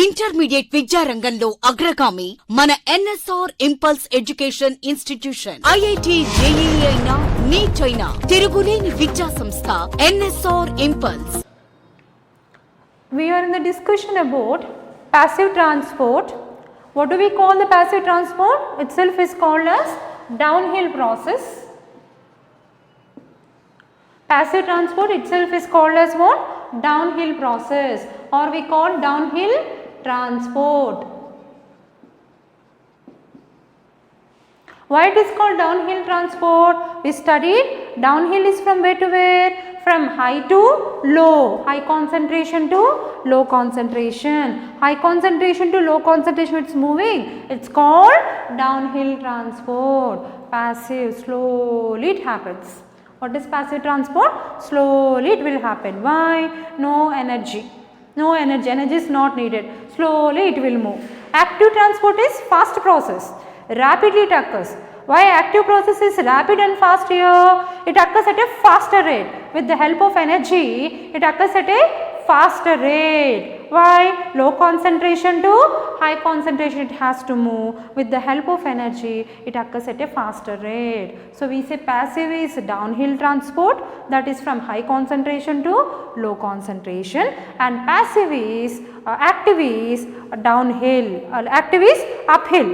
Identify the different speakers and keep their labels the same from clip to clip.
Speaker 1: Intermediate విద్యారంగంలో అగ్రగామి మన NSR impulse education institution. IIT JEE అయినా నీట్ అయినా తిరుగులేని విద్యా సంస్థ NSR impulse.
Speaker 2: We are in the discussion about passive transport. What do we call the passive transport? Itself is called as downhill process. Passive transport itself is called as what? Downhill process, or we call downhill transport. Why it is called downhill transport? We studied downhill is from where to where? From high to low, high concentration to low concentration. High concentration to low concentration, it's moving. It's called downhill transport. Passive, slowly it happens. What is passive transport? Slowly it will happen. Why? No energy. No energy. Energy is not needed. Slowly it will move. Active transport is fast process. Rapidly it occurs. Why active process is rapid and fast here? It occurs at a faster rate. With the help of energy, it occurs at a faster rate. Why? Low concentration to high concentration it has to move. With the help of energy, it occurs at a faster rate. So we say passive is downhill transport, that is from high concentration to low concentration, and passive is active is downhill, active is uphill.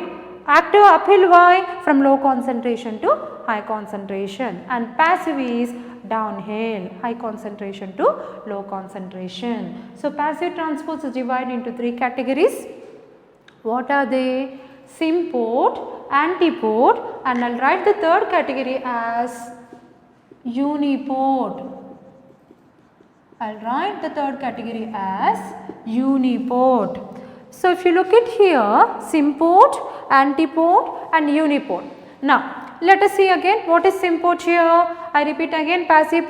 Speaker 2: Active uphill, why? From low concentration to high concentration, and passive is downhill, high concentration to low concentration. So passive transports is divided into three categories. What are they? Symport, antiport, and I will write the third category as uniport. I will write the third category as uniport. So if you look at here, symport, antiport and uniport. Now let us see again what is symport here. I repeat again, passive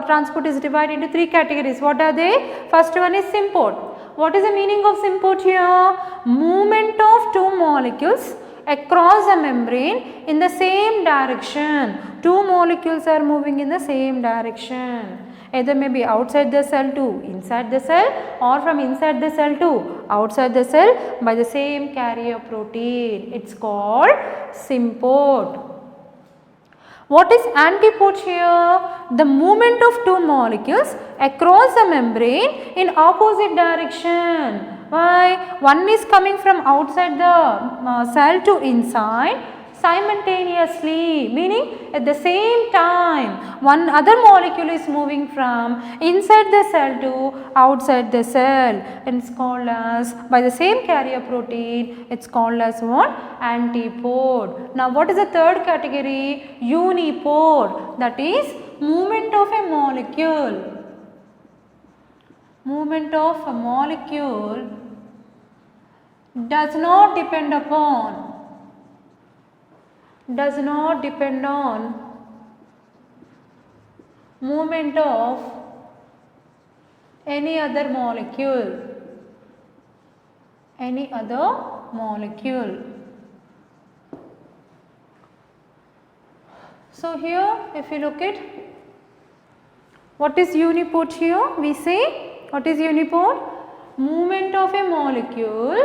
Speaker 2: transport is divided into three categories. What are they? First one is symport. What is the meaning of symport here? Movement of two molecules across a membrane in the same direction. Two molecules are moving in the same direction. Either may be outside the cell to inside the cell, or from inside the cell to outside the cell by the same carrier protein. It's called symport. What is antiport here? The movement of two molecules across a membrane in opposite direction. Why? One is coming from outside the cell to inside simultaneously, meaning at the same time one other molecule is moving from inside the cell to outside the cell, and it's called as, by the same carrier protein, it's called as what? Antiport. Now what is the third category? Uniport, that is movement of a molecule. Movement of a molecule does not depend upon movement of any other molecule. So here if you look at what is uniport here, we say what is uniport? Movement of a molecule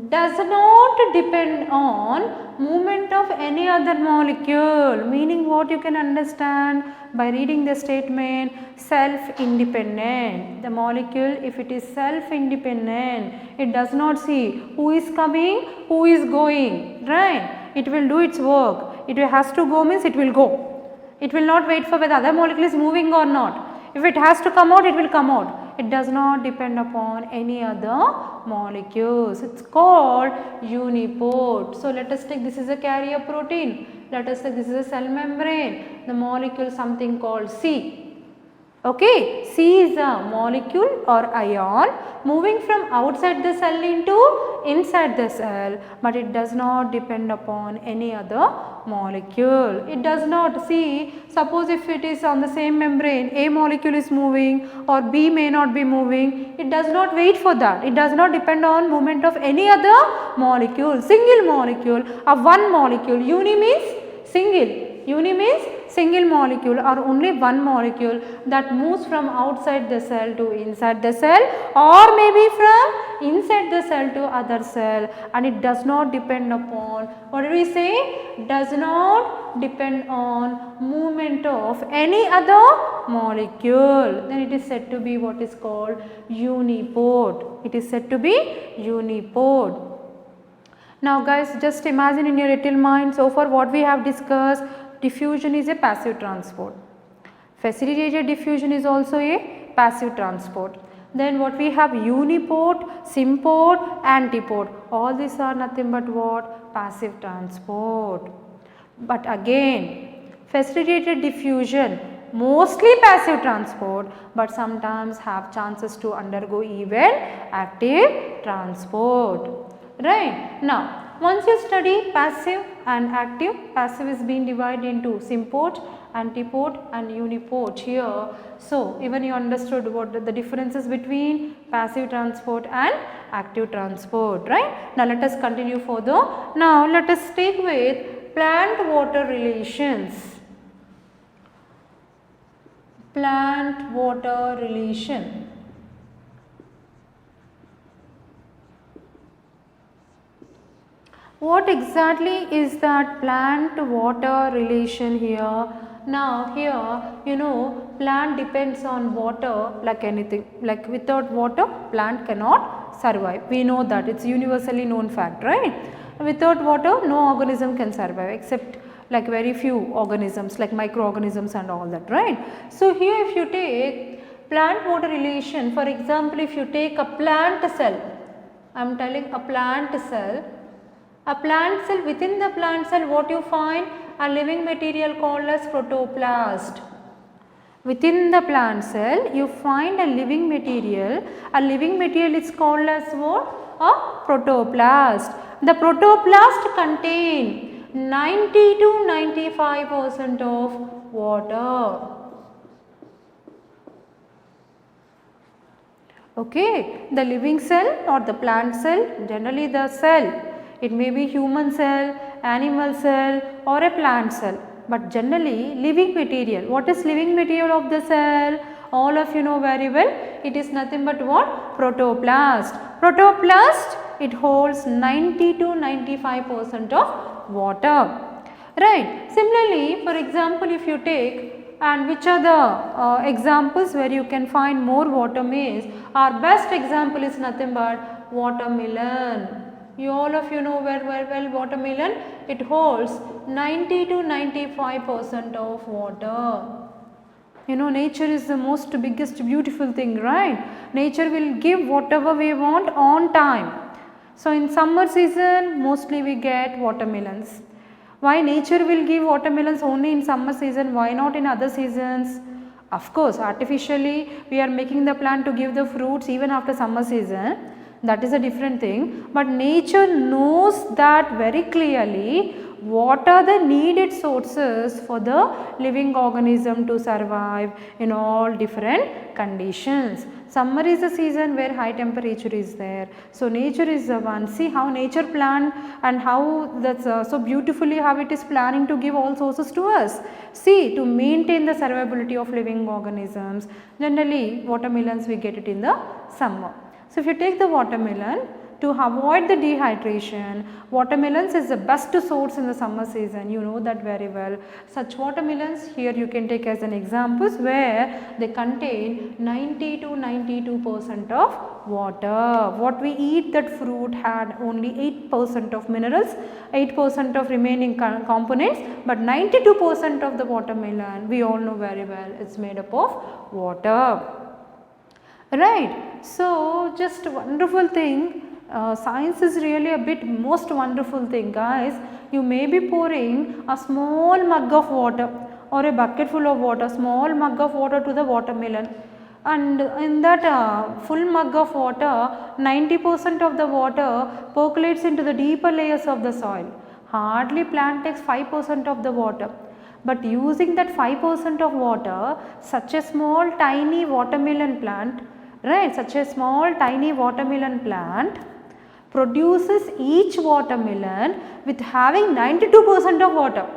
Speaker 2: does not depend on movement of any other molecule. Meaning what you can understand by reading the statement, self-independent. The molecule, if it is self-independent, it does not see who is coming, who is going, right? It will do its work. It has to go means it will go. It will not wait for whether other molecule is moving or not. If it has to come out, it will come out. It does not depend upon any other molecules. It's called uniport. So let us take, this is a carrier protein. Let us take, this is a cell membrane. The molecule something called C. Okay, C is a molecule or ion moving from outside the cell into inside the cell, but it does not depend upon any other molecule. It does not see, suppose if it is on the same membrane, A molecule is moving or B may not be moving, it does not wait for that. It does not depend on movement of any other molecule. Single molecule of one molecule. Uni means single. Uni means single molecule or only one molecule that moves from outside the cell to inside the cell, or maybe from inside the cell to other cell, and it does not depend upon, what did we say, does not depend on movement of any other molecule, then it is said to be what is called unipode. It is said to be unipode. Now guys, just imagine in your little mind, so far what we have discussed, diffusion is a passive transport. Facilitated diffusion is also a passive transport. Then what we have, unipode, sympode, antipode, all these are nothing but what, passive transport. But again, facilitated diffusion mostly passive transport, but sometimes have chances to undergo even active transport. Right. Now, once you study passive and active, passive is being divided into sympode, antipode and unipode here. So, even you understood what the differences between passive transport and active transport, right. Now, let us continue further. Now, let us stick with plant water relations. Plant water relation. What exactly is that plant water relation here? Now here, you know, plant depends on water like anything, like without water plant cannot survive. We know that, it's universally known fact, right? Without water no organism can survive except like very few organisms like microorganisms and all that, right? So here if you take plant water relation, for example, if you take a plant cell, I am telling a plant cell, within the plant cell what you find, a living material called as protoplast. Within the plant cell you find a living material is called as what? A protoplast. The protoplast contain 90 to 95% of water. Okay, the living cell or the plant cell, generally the cell, it may be human cell, animal cell or a plant cell, but generally living material. What is living material of the cell? All of you know very well, it is nothing but what? Protoplast. Protoplast, it holds 90 to 95% of water, right. Similarly, for example, if you take, and which are the examples where you can find more water means, our best example is nothing but watermelon. You all of you know very well watermelon, it holds 90 to 95% of water. You know, nature is the most biggest beautiful thing, right? Nature will give whatever we want on time. So in summer season mostly we get watermelons. Why nature will give watermelons only in summer season, why not in other seasons? Of course, artificially we are making the plant to give the fruits even after summer season. That is a different thing, but nature knows that very clearly what are the needed sources for the living organism to survive in all different conditions. Summer is a season where high temperature is there. So nature is the one. See how nature planned and how that's so beautifully how it is planning to give all sources to us. See, to maintain the survivability of living organisms, generally watermelons we get it in the summer. So if you take the watermelon, to avoid the dehydration, watermelons is the best source in the summer season, you know that very well. Such watermelons here you can take as an examples where they contain 90 to 92% of water. What we eat, that fruit had only 8% of minerals, 8% of remaining components, but 92% of the watermelon we all know very well it's made up of water. Right. So, just wonderful thing, science is really a bit most wonderful thing guys. You may be pouring a small mug of water or a bucket full of water, small mug of water to the watermelon, and in that full mug of water 90% of the water percolates into the deeper layers of the soil. Hardly plant takes 5% of the water. But using that 5% of water, such a small tiny watermelon plant, right, such a small tiny watermelon plant produces each watermelon with having 92% of water.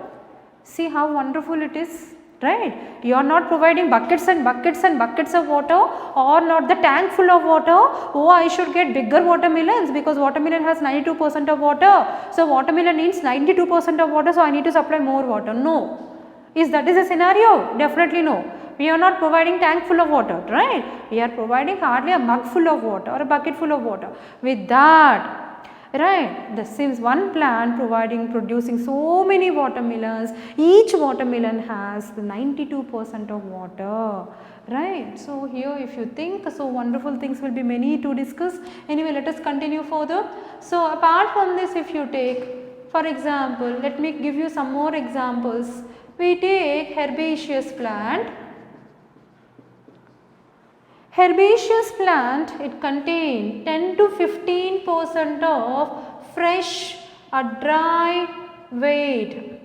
Speaker 2: See how wonderful it is, right? You are not providing buckets and buckets and buckets of water, or not the tank full of water. Oh, I should get bigger watermelons because watermelon has 92% of water. So, watermelon needs 92% of water, so I need to supply more water. No. Is that is a scenario? Definitely no. We are not providing tank full of water, right? We are providing hardly a mug full of water or a bucket full of water. With that, right, this seems one plant producing so many watermelons. Each watermelon has 92% of water, right? So here if you think, so wonderful things will be many to discuss. Anyway, let us continue further. So apart from this, if you take, for example, let me give you some more examples. We take herbaceous plant. Herbaceous plant, it contains 10 to 15% of fresh or dry weight.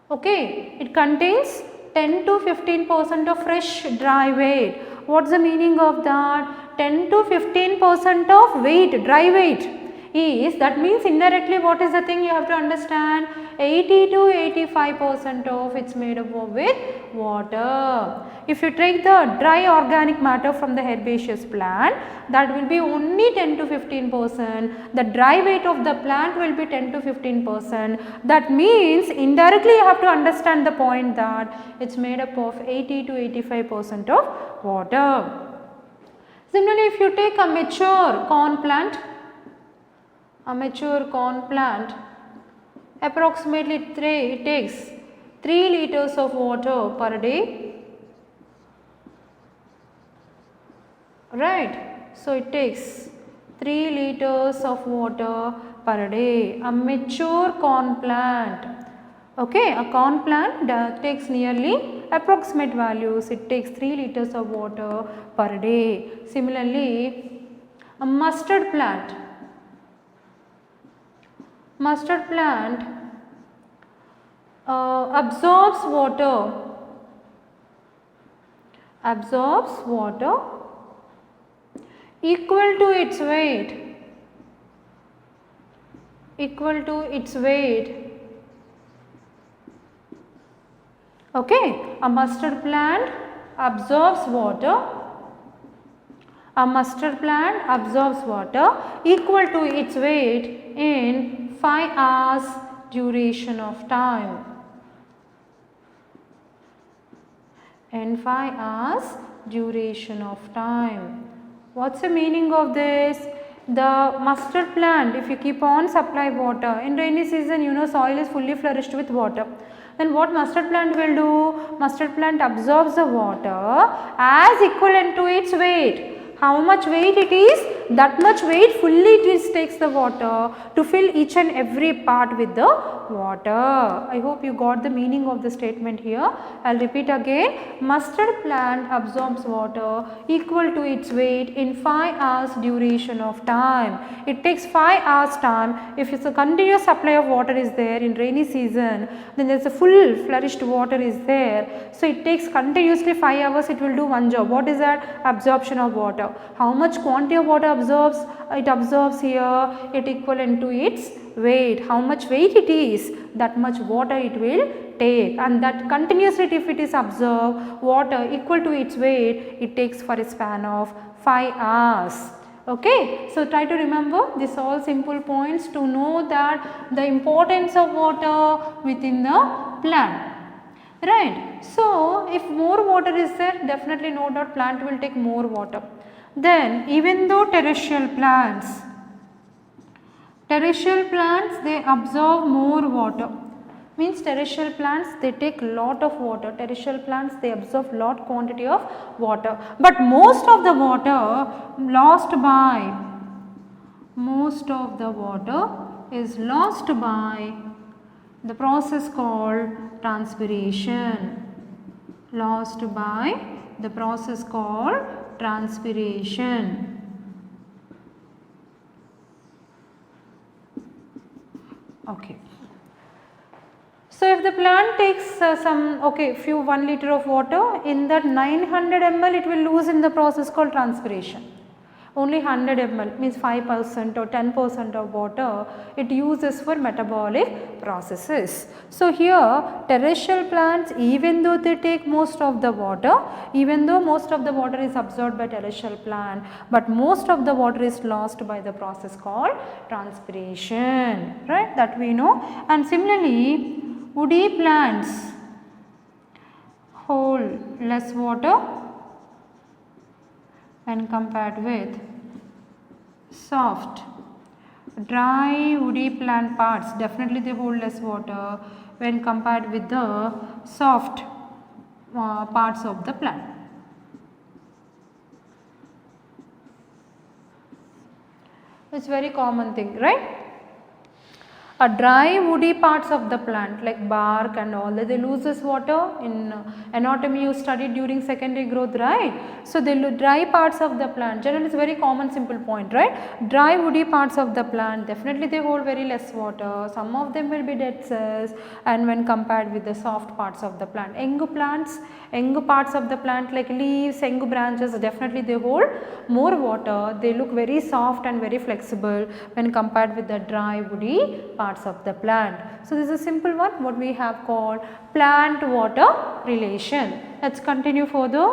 Speaker 2: Okay, it contains 10 to 15% of fresh dry weight. What's the meaning of that? 10 to 15% of weight, dry weight is, that means indirectly what is the thing you have to understand? 80 to 85% of it's made up of with water. If you take the dry organic matter from the herbaceous plant, that will be only 10 to 15%. The dry weight of the plant will be 10 to 15%. That means indirectly you have to understand the point that it's made up of 80 to 85% of water. Similarly, if you take a mature corn plant, approximately it takes 3 liters of water per day, right. So, it takes 3 liters of water per day, a mature corn plant. Okay, a corn plant that takes nearly approximate values, it takes 3 liters of water per day. Similarly, a mustard plant absorbs water equal to its weight. Okay, a mustard plant absorbs water equal to its weight in 5 hours duration of time. What's the meaning of this? The mustard plant, if you keep on supply water, in rainy season you know soil is fully flourished with water. Then what mustard plant will do? Mustard plant absorbs the water as equivalent to its weight. How much weight it is? That much weight fully it takes the water to fill each and every part with the water. I hope you got the meaning of the statement here. I will repeat again. Mustard plant absorbs water equal to its weight in 5 hours duration of time. It takes 5 hours time. If it's a continuous supply of water is there in rainy season, then there is a full flourished water is there. So it takes continuously 5 hours, it will do one job. What is that? Absorption of water. How much quantity of water absorbs? It absorbs here, it equivalent to its weight. How much weight it is, that much water it will take, and that continuously if it is absorbed water equal to its weight, it takes for a span of 5 hours. Okay, so try to remember this all simple points to know that the importance of water within the plant. Right. So, if more water is there, definitely no doubt plant will take more water. Then even though terrestrial plants they absorb more water, means terrestrial plants they take lot of water, terrestrial plants they absorb lot quantity of water, but most of the water is lost by the process called transpiration. Okay. So, if the plant takes few 1 liter of water, in that 900 ml it will lose in the process called transpiration. only 100 ml means 5% or 10% of water it uses for metabolic processes. So, here terrestrial plants, even though they take most of the water, even though most of the water is absorbed by terrestrial plant, but most of the water is lost by the process called transpiration, right, that we know. And similarly woody plants hold less water when compared with soft dry woody plant parts, definitely they hold less water when compared with the soft parts of the plant. It's very common thing, right? A dry woody parts of the plant like bark and all that, they loses water. In anatomy you studied during secondary growth, right? So, they dry parts of the plant, generally it is very common simple point, right? Dry woody parts of the plant, definitely they hold very less water, some of them will be dead cells, and when compared with the soft parts of the plant. Young plants, young parts of the plant like leaves, young branches, definitely they hold more water, they look very soft and very flexible when compared with the dry woody parts of the plant. So, this is a simple one what we have called plant water relation. Let us continue further.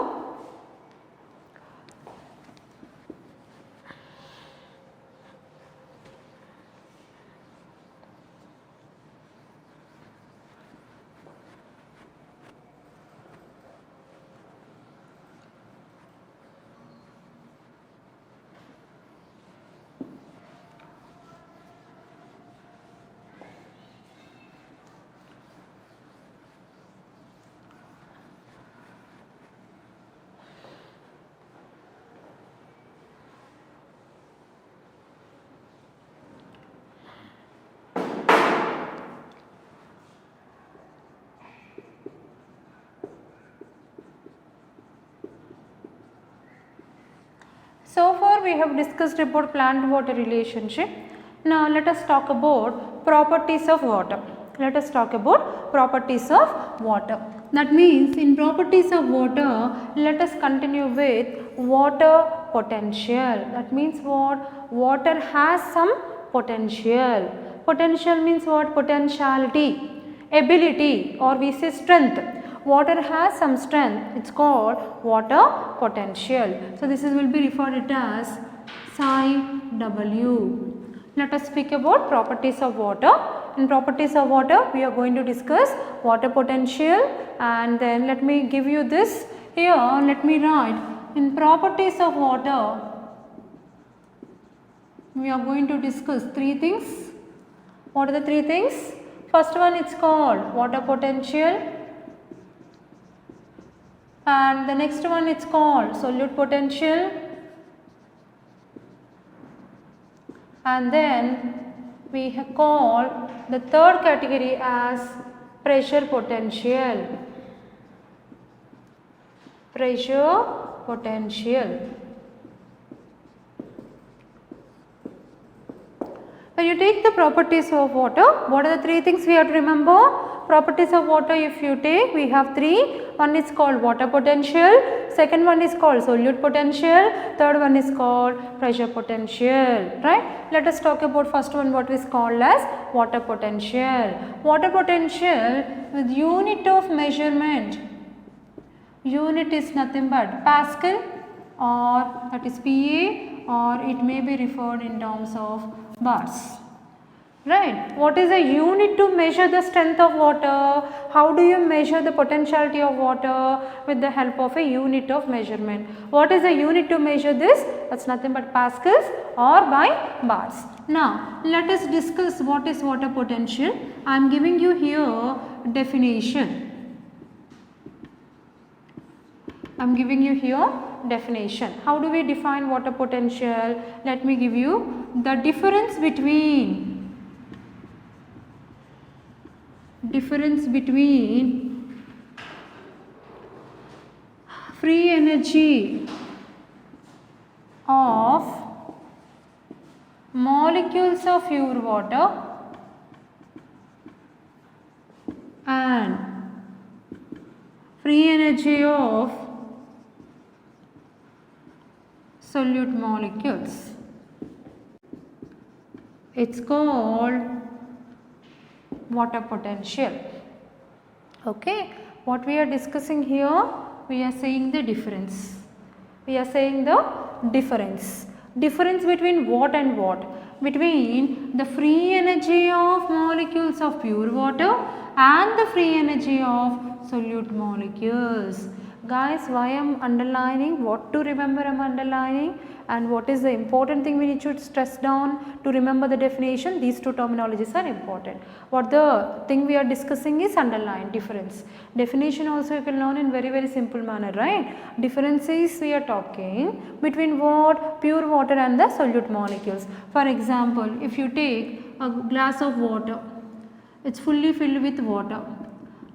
Speaker 2: So far we have discussed about plant water relationship. Now let us talk about properties of water. Let us talk about properties of water. That means in properties of water, let us continue with water potential. That means what? Water has some potential. Potential means what? Potentiality, ability, or we say strength. Water has some strength, it is called water potential. So, this will be referred as psi W. Let us speak about properties of water. In properties of water, we are going to discuss water potential, and then let me give you this here. Let me write in properties of water. We are going to discuss three things. What are the three things? First one is called water potential, and the next one is called solute potential, and then we have called the third category as pressure potential. Pressure potential. When you take the properties of water, what are the three things we have to remember? Properties of water, if you take, we have three. One is called water potential, second one is called solute potential, third one is called pressure potential, right? Let us talk about first one, what is called as water potential. Water potential with unit of measurement. Unit is nothing but Pascal, or that is PA, or it may be referred in terms of bars. Right. What is a unit to measure the strength of water? How do you measure the potentiality of water? With the help of a unit of measurement. What is a unit to measure this? That is nothing but pascals or by bars. Now, let us discuss what is water potential. I am giving you here definition. I am giving you here definition. How do we define water potential? Let me give you the difference between free energy of molecules of pure water and free energy of solute molecules. It's called water potential. Okay, what we are discussing here, we are saying the difference. We are saying the difference. Difference between what and what? Between the free energy of molecules of pure water and the free energy of solute molecules. Guys, why I am underlining, what to remember I am underlining, and what is the important thing we need to stress down to remember the definition. These two terminologies are important. What the thing we are discussing is underline difference. Definition also you can learn in very simple manner, right? Differences we are talking between what? Pure water and the solute molecules. For example, if you take a glass of water, it's fully filled with water.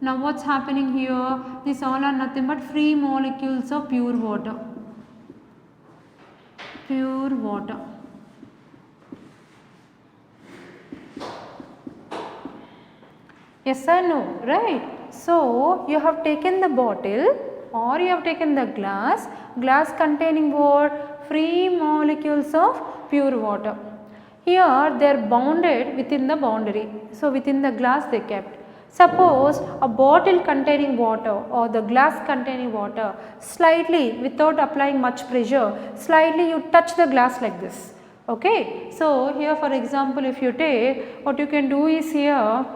Speaker 2: Now what's happening here? These all are nothing but free molecules of pure water. Pure water. Yes or no? Right. So you have taken the bottle or you have taken the glass containing what? Free molecules of pure water. Here they are bounded within the boundary. So within the glass they kept. Suppose a bottle containing water or the glass containing water, slightly without applying much pressure, slightly you touch the glass like this. Okay. So here for example, if you take, what you can do is here,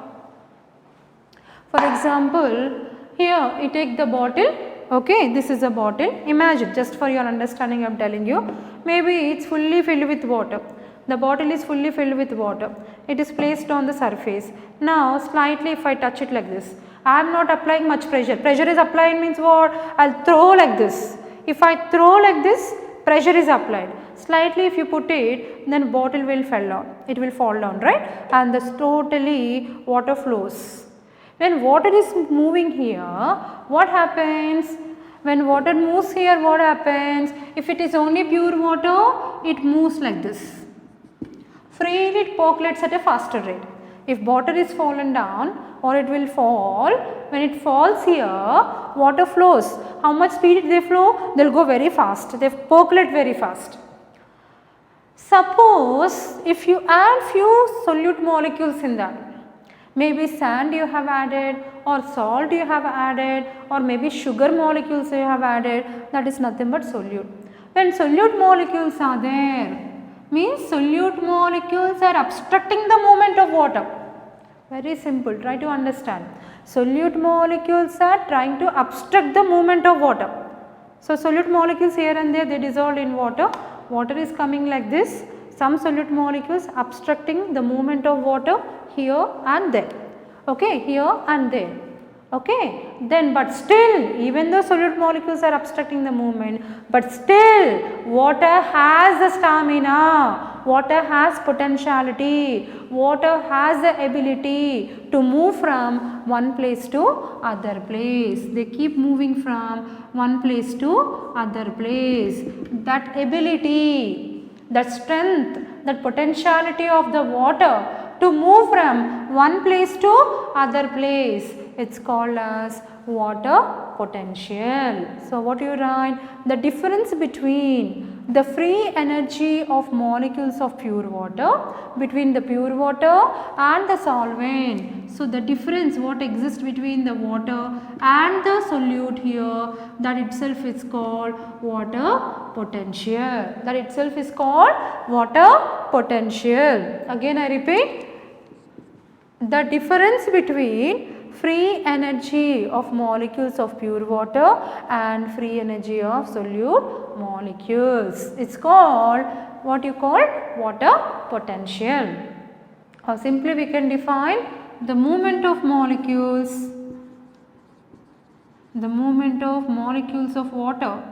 Speaker 2: for example, here you take the bottle. Okay, this is a bottle. Imagine, just for your understanding I am telling you, maybe it's fully filled with water. The bottle is fully filled with water. It is placed on the surface. Now slightly if I touch it like this, I am not applying much pressure. Pressure is applied means what? I will throw like this. If I throw like this, pressure is applied. Slightly if you put it, then bottle will fall down. It will fall down, right? And this totally water flows. When water is moving here, what happens? When water moves here, what happens? If it is only pure water, it moves like this. Freely it percolates at a faster rate. If water is fallen down or it will fall, when it falls here, water flows. How much speed they flow? They will go very fast. They percolate very fast. Suppose if you add few solute molecules in that, maybe sand you have added or salt you have added or maybe sugar molecules you have added, that is nothing but solute. When solute molecules are there, means solute molecules are obstructing the movement of water. Very simple, try to understand. Solute molecules are trying to obstruct the movement of water. So solute molecules here and there, they dissolve in water. Water is coming like this. Some solute molecules obstructing the movement of water here and there. Okay, here and there. Okay, then but still, even though solute molecules are obstructing the movement, but still water has the stamina, water has potentiality, water has the ability to move from one place to other place. They keep moving from one place to other place. That ability, that strength, that potentiality of the water to move from one place to other place, it's called as water potential. So what you write? The difference between the free energy of molecules of pure water, between the pure water and the solvent. So the difference what exists between the water and the solute here, that itself is called water potential. That itself is called water potential. Again I repeat, the difference between free energy of molecules of pure water and free energy of solute molecules, it's called what you call water potential. Or simply we can define the movement of molecules, of water,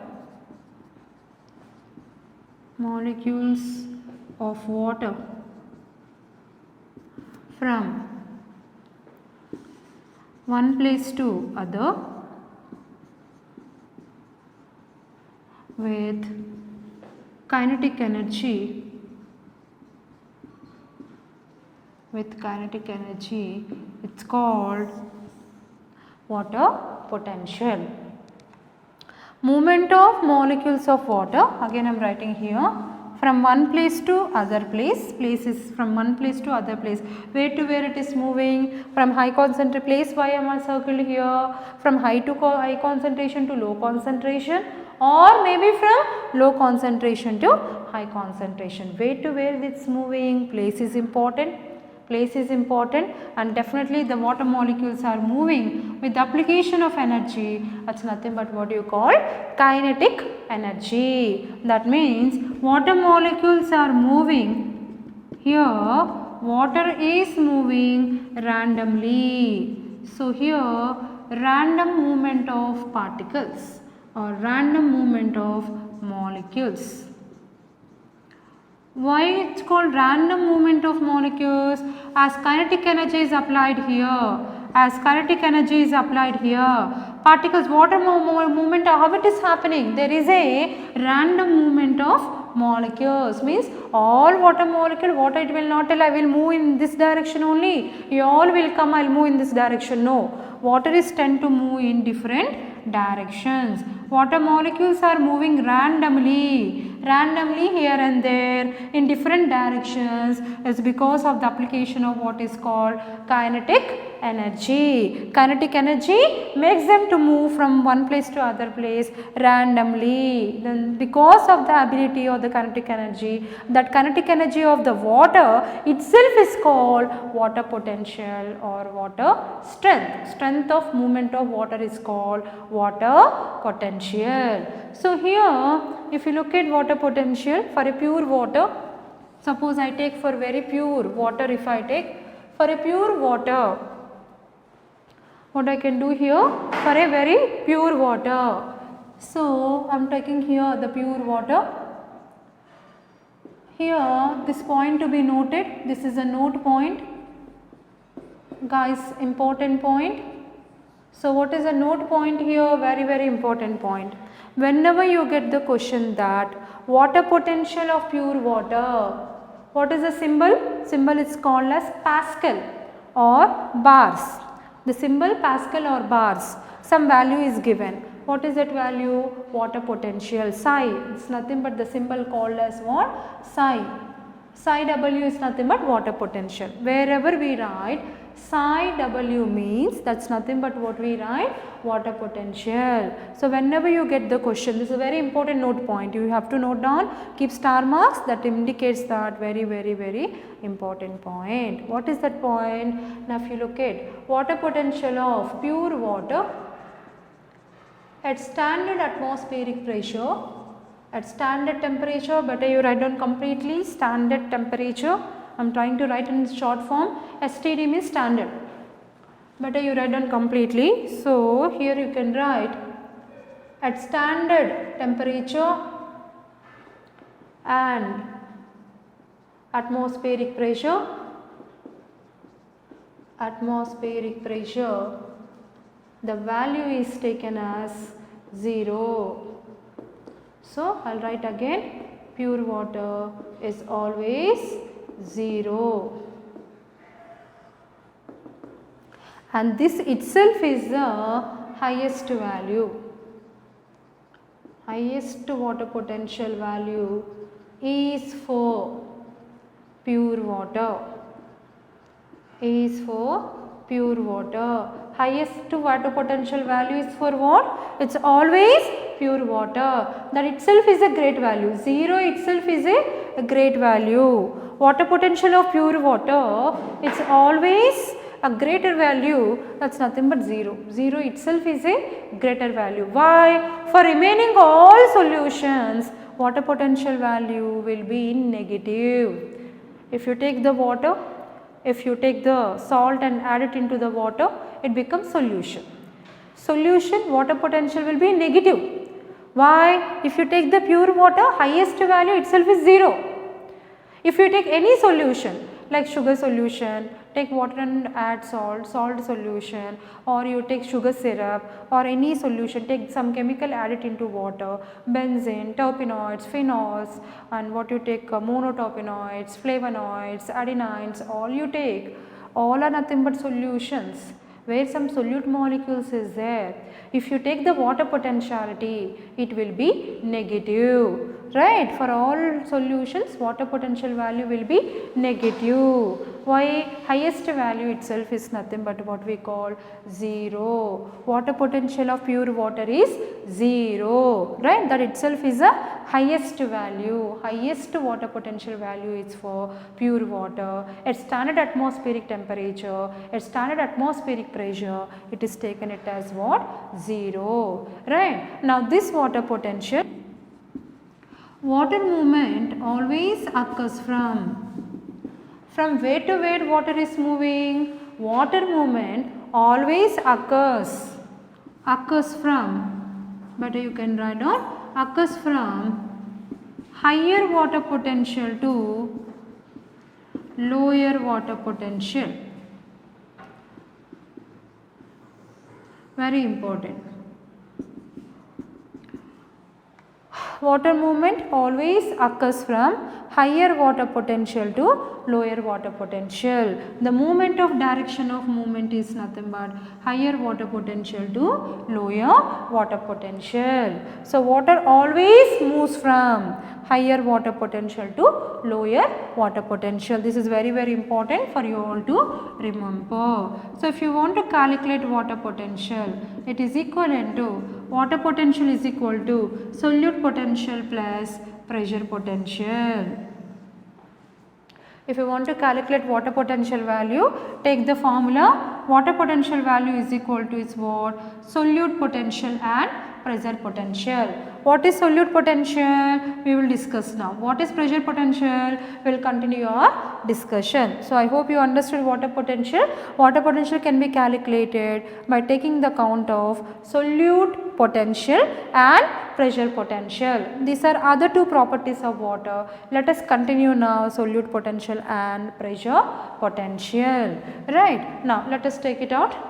Speaker 2: molecules of water from one place to other with kinetic energy, it's called water potential. movement of molecules of water, again I am writing here, from one place to other place, place is from one place to other place, where to where it is moving, from high concentration, place why I am circled here, from high to high concentration to low concentration, or maybe from low concentration to high concentration, where to where it is moving, place is important. Place is important, and definitely the water molecules are moving with the application of energy. That's nothing but what you call kinetic energy. That means water molecules are moving here, water is moving randomly. So here random movement of particles or random movement of molecules. Why it's called random movement of molecules? As kinetic energy is applied here, as kinetic energy is applied here, particles, water movement, how it is happening? There is a random movement of molecules, means all water molecule, water it will not tell I will move in this direction only, you all will come, I will move in this direction. No, water is tend to move in different directions. Water molecules are moving randomly here and there in different directions is because of the application of what is called kinetic energy. Kinetic energy makes them to move from one place to other place randomly. Then because of the ability of the kinetic energy, that kinetic energy of the water itself is called water potential or water strength. Strength of movement of water is called water potential. So here if you look at water potential for a pure water, suppose I take for very pure water, if I take for a pure water, what I can do here for a very pure water. So I am taking here the pure water. Here this point to be noted, this is a note point, guys, important point. So what is a note point here? Very important point. Whenever you get the question that water potential of pure water, what is the symbol? Symbol is called as Pascal or bars. The symbol Pascal or bars, some value is given. What is that value? Water potential, psi. It's nothing but the symbol called as what? Psi. Psi W is nothing but water potential. Wherever we write psi W means that's nothing but what we write, water potential. So whenever you get the question, this is a very important note point, you have to note down, keep star marks, that indicates that very important point. What is that point? Now if you look at water potential of pure water at standard atmospheric pressure, at standard temperature, better you write down completely standard temperature. I am trying to write in short form, STD means standard, better you write down completely. So here you can write at standard temperature and atmospheric pressure, the value is taken as 0. So I will write again, pure water is always 0, and this itself is the highest value. Highest water potential value is for pure water, highest water potential value is for what? It's always pure water, that itself is a great value, 0 itself is a great value. Water potential of pure water, it's always a greater value, that's nothing but 0. 0 itself is a greater value. Why? For remaining all solutions, water potential value will be negative. If you take the water, if you take the salt and add it into the water, it becomes solution. Solution water potential will be negative. Why? If you take the pure water, highest value itself is 0. If you take any solution like sugar solution, take water and add salt solution, or you take sugar syrup or any solution, take some chemical, add it into water, benzene, terpenoids, phenols, and what you take monoterpenoids, flavonoids, adenines, all you take, all are nothing but solutions. where some solute molecules is there. If you take the water potentiality, it will be negative, right? For all solutions, water potential value will be negative. Why? Highest value itself is nothing but what we call 0. Water potential of pure water is 0, right? That itself is a highest value. Highest water potential value is for pure water. At standard atmospheric temperature, at standard atmospheric pressure, it is taken it as what? 0, right? Now this water potential, water movement always occurs from where to where water is moving. Water movement always occurs from, but you can write down, occurs from higher water potential to lower water potential. Very important. Water movement always occurs from higher water potential to lower water potential. The movement of direction of movement is nothing but higher water potential to lower water potential. So water always moves from higher water potential to lower water potential. This is very, very important for you all to remember. So if you want to calculate water potential, it is equivalent to, water potential is equal to solute potential plus pressure potential. If you want to calculate water potential value, take the formula. Water potential value is equal to is what? Solute potential and pressure potential. What is solute potential? We will discuss now. What is pressure potential? We will continue our discussion. So I hope you understood water potential. Water potential can be calculated by taking the count of solute potential and pressure potential. These are other two properties of water. Let us continue now solute potential and pressure potential. Right. Now let us take it out.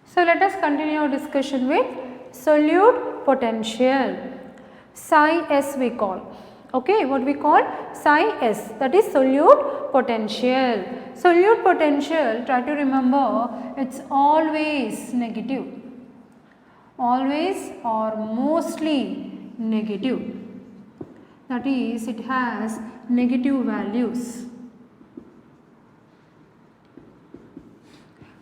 Speaker 2: So let us continue our discussion with solute potential. Psi S we call. Okay, what we call? Psi S, that is solute potential. Solute potential, try to remember, it's always negative. Always or mostly negative. That is, it has negative values.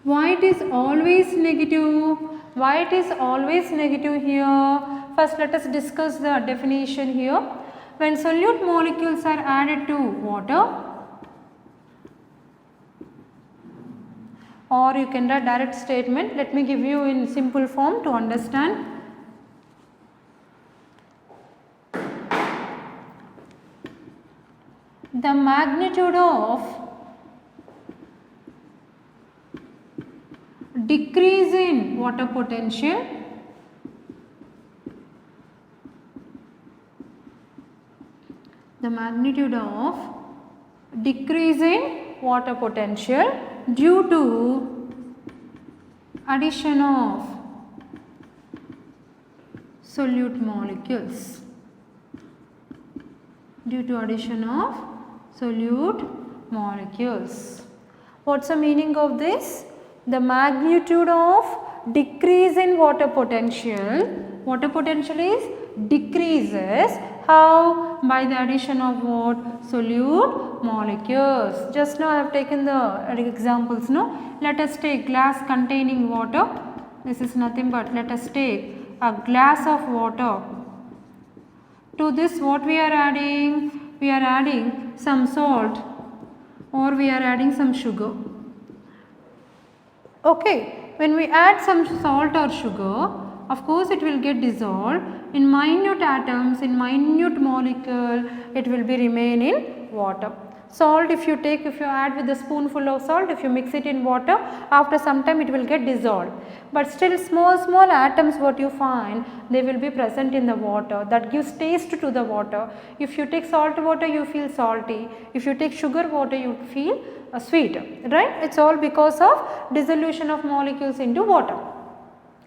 Speaker 2: Why it is always negative? Why it is always negative here? First let us discuss the definition here. When solute molecules are added to water, or you can write direct statement, let me give you in simple form to understand. The magnitude of decrease in water potential due to addition of solute molecules. What's the meaning of this? The magnitude of decrease in water potential is decreases. How? By the addition of what? Solute molecules. Just now I have taken the examples, no? Let us take glass containing water. This is nothing but, let us take a glass of water. To this what we are adding? We are adding some salt or we are adding some sugar. Okay, when we add some salt or sugar, of course it will get dissolved in minute atoms, in minute molecule, it will be remain in water. Salt, if you add with a spoonful of salt, if you mix it in water, after some time it will get dissolved. But still small atoms what you find, they will be present in the water, that gives taste to the water. If you take salt water, you feel salty. If you take sugar water, you feel sweet, right? It is all because of dissolution of molecules into water.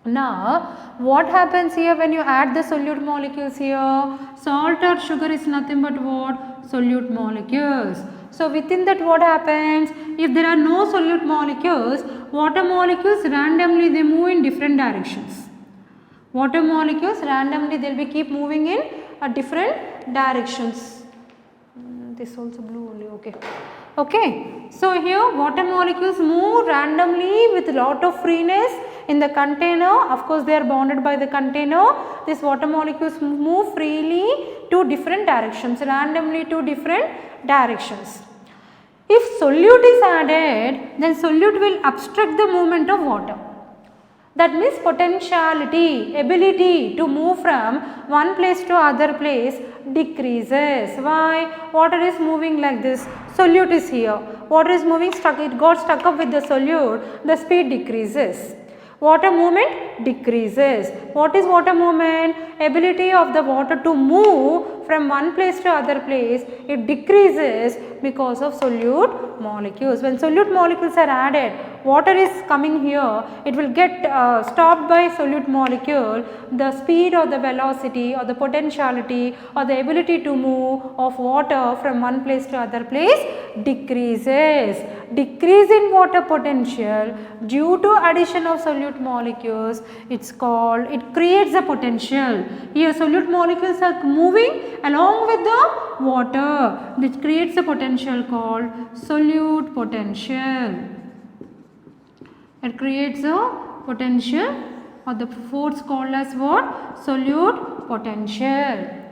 Speaker 2: Now, what happens here when you add the solute molecules here? Salt or sugar is nothing but what? Solute molecules. So, within that what happens? If there are no solute molecules, water molecules randomly they move in different directions. Water molecules randomly they will be keep moving in different directions. This also blue only, okay. Okay. So, here water molecules move randomly with lot of freeness in the container. Of course, they are bounded by the container. These water molecules move freely to different directions, randomly to different directions. If solute is added, then solute will obstruct the movement of water. That means potentiality, ability to move from one place to other place decreases. Why? Water is moving like this, solute is here. Water is moving stuck, it got stuck up with the solute, the speed decreases. Water movement decreases. What is water movement? Ability of the water to move from one place to other place, it decreases because of solute molecules. When solute molecules are added, water is coming here, it will get stopped by solute molecule. The speed or the velocity or the potentiality or the ability to move of water from one place to other place decreases. Decrease in water potential due to addition of solute molecules, it creates a potential. Here solute molecules are moving along with the water, which creates a potential called solute potential. It creates a potential, or the force called as what? Solute potential.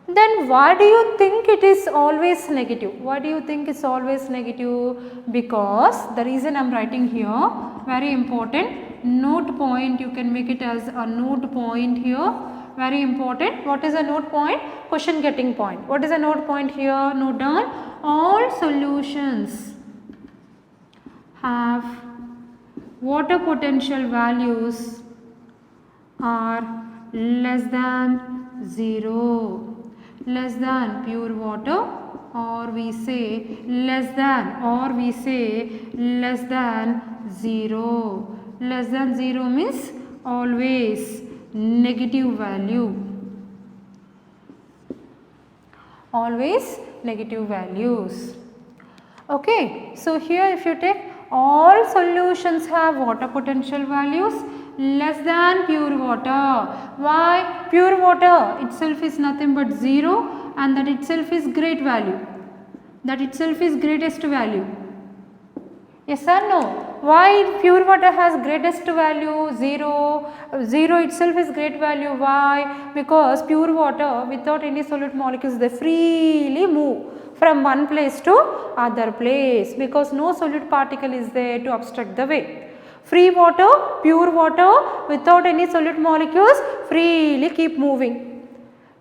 Speaker 2: Then why do you think it is always negative? Why do you think it is always negative? Because the reason I am writing here, very important, note point, you can make it as a note point here, very important. What is a note point? Question getting point. What is a note point here? Note down, all solutions have water potential values are less than 0. Less than pure water, or we say less than, or we say less than 0. Less than 0 means always negative value. Always negative values. Okay. So, here if you take all solutions have water potential values less than pure water. Why? Pure water itself is nothing but 0 and that itself is great value. That itself is greatest value. Yes or no? Why pure water has greatest value? 0. 0 itself is great value. Why? Because pure water without any solute molecules they freely move from one place to other place because no solute particle is there to obstruct the way. Free water, pure water without any solute molecules freely keep moving,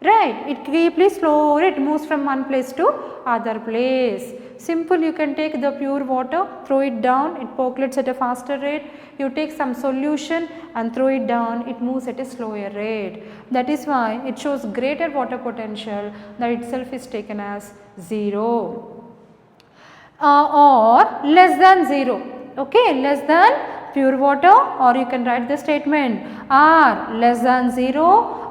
Speaker 2: right? It keeply slowly it moves from one place to other place. Simple, you can take the pure water, throw it down, it percolates at a faster rate. You take some solution and throw it down, it moves at a slower rate. That is why it shows greater water potential, that itself is taken as 0 or less than 0, okay, less than pure water, or you can write the statement are less than 0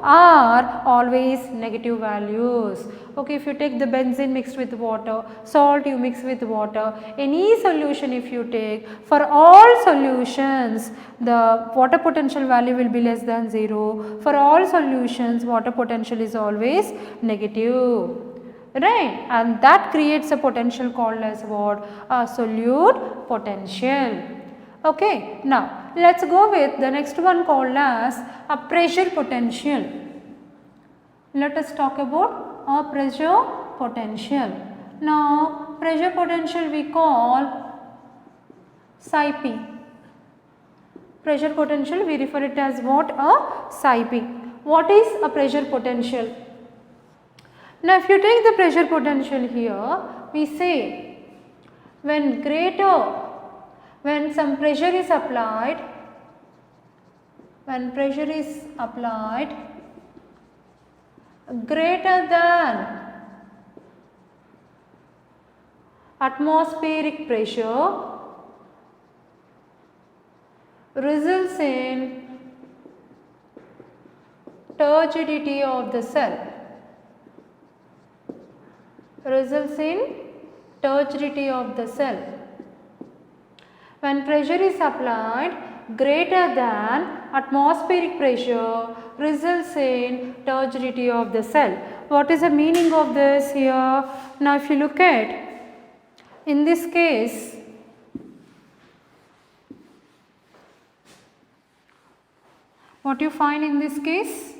Speaker 2: are always negative values. Okay, if you take the benzene mixed with water, salt you mix with water, any solution if you take, for all solutions the water potential value will be less than 0. For all solutions water potential is always negative, right? And that creates a potential called as what? A solute potential. Okay, now let us go with the next one called as a pressure potential. Let us talk about a pressure potential. Now, pressure potential we call psi p. pressure potential we refer it as what? A psi p. What is a pressure potential? Now if you take the pressure potential here, we say when some pressure is applied, greater than atmospheric pressure results in turgidity of the cell. When pressure is applied greater than atmospheric pressure results in turgidity of the cell. What is the meaning of this here? Now if you look at, in this case, what you find in this case?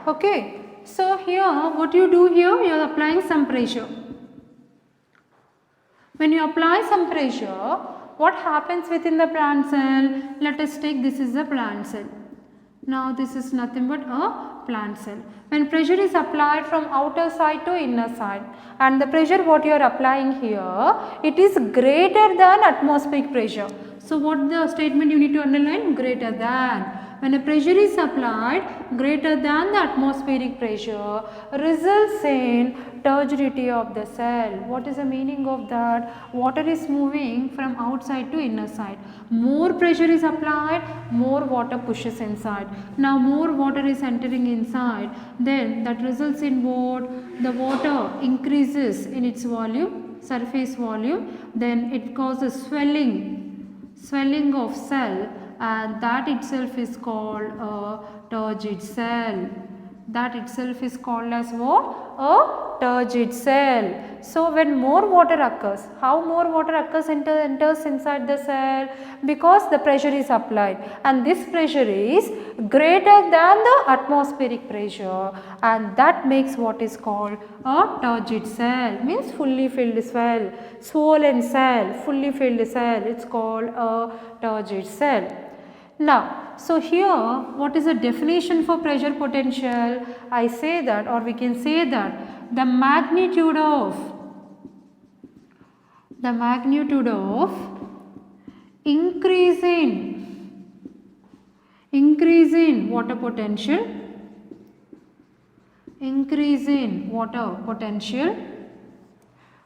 Speaker 2: Okay, so here what you do here, you are applying some pressure. When you apply some pressure, what happens within the plant cell? Let us take, this is the plant cell. Now this is nothing but a plant cell. When pressure is applied from outer side to inner side, and the pressure what you are applying here, it is greater than atmospheric pressure. So what the statement you need to underline? Greater than. When a pressure is applied greater than the atmospheric pressure results in turgidity of the cell. What is the meaning of that? Water is moving from outside to inner side. More pressure is applied, more water pushes inside. Now more water is entering inside, then that results in what? The water increases in its volume, surface volume, then it causes swelling of cell, and that itself is called a turgid cell. That itself is called as what? A turgid cell. So when more water occurs, how more water occurs enters inside the cell? Because the pressure is applied, and this pressure is greater than the atmospheric pressure, and that makes what is called a turgid cell. Means fully filled cell, swollen cell, fully filled cell. It's called a turgid cell. Now, so here what is the definition for pressure potential? I say that, or we can say that the magnitude of increase in water potential,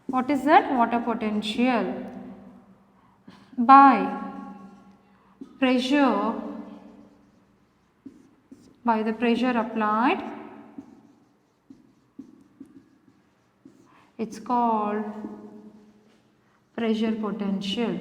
Speaker 2: what is that? Water potential by the pressure applied, it's called pressure potential.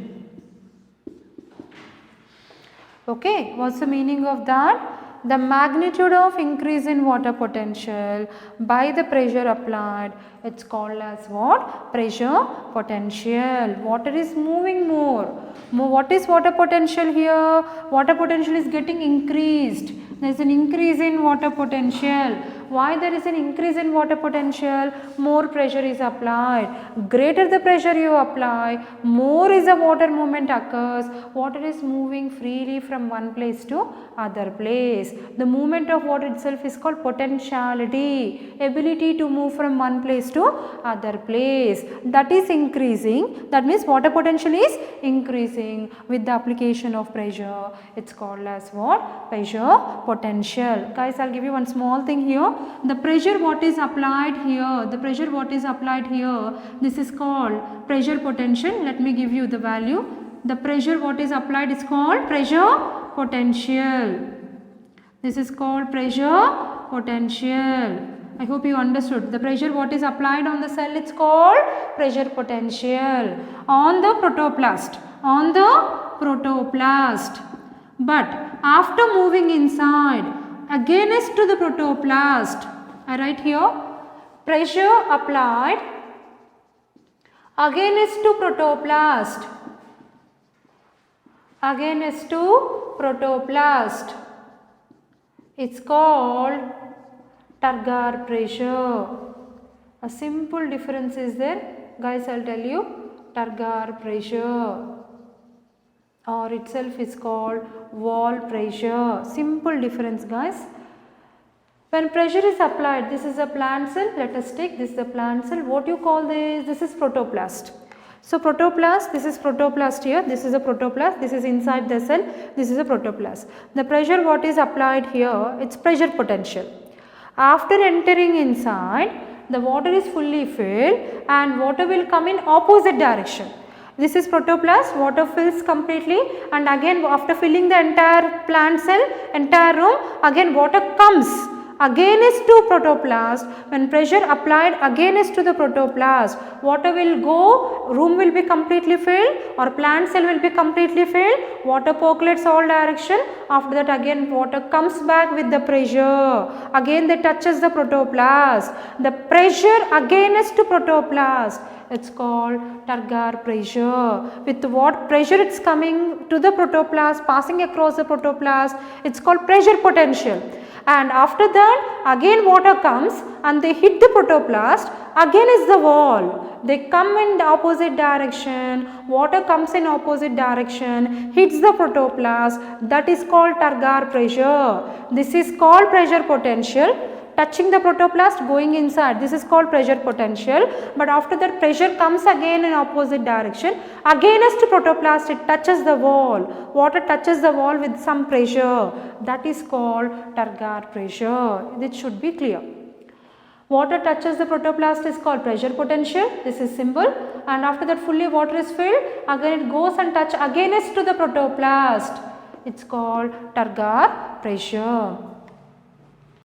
Speaker 2: Okay, what's the meaning of that? The magnitude of increase in water potential by the pressure applied, it's called as what? Pressure potential. Water is moving more. What is water potential here? Water potential is getting increased. There is an increase in water potential. Why there is an increase in water potential? More pressure is applied. Greater the pressure you apply, more is the water movement occurs. Water is moving freely from one place to other place. The movement of water itself is called potentiality, ability to move from one place to other place. That is increasing. That means water potential is increasing with the application of pressure. It's called as what? Pressure potential. Guys, I'll give you one small thing here. The pressure what is applied here, this is called pressure potential. Let me give you the value. The pressure what is applied is called pressure potential. This is called pressure potential. I hope you understood. The pressure what is applied on the cell, it's called pressure potential on the protoplast. But after moving inside, against to the protoplast, I write here pressure applied against to protoplast, it's called Targar pressure. A simple difference is there, guys. I'll tell you, Targar pressure. or itself is called wall pressure. Simple difference guys. When pressure is applied, this is a plant cell, let us take this is a plant cell. What you call this? This is protoplast. So protoplast, this is protoplast here, this is a protoplast, this is inside the cell, this is a protoplast. The pressure what is applied here, it's pressure potential. After entering inside, the water is fully filled and water will come in opposite direction. This is protoplast, water fills completely and again after filling the entire plant cell, entire room, again water comes against to protoplast. When pressure applied against to the protoplast, water will go, room will be completely filled or plant cell will be completely filled, water percolates all direction. After that again water comes back with the pressure, again that touches the protoplast. The pressure against to protoplast, it's called Targar pressure. With what pressure it's coming to the protoplast, passing across the protoplast, it's called pressure potential. And after that again water comes and they hit the protoplast, again is the wall. They come in the opposite direction, water comes in opposite direction, hits the protoplast, that is called Targar pressure. This is called pressure potential. Touching the protoplast, going inside, this is called pressure potential. But after that pressure comes again in opposite direction, against protoplast it touches the wall, water touches the wall with some pressure, that is called Targar pressure. This should be clear. Water touches the protoplast is called pressure potential, this is simple, and after that fully water is filled, again it goes and touch against to the protoplast, it's called Targar pressure.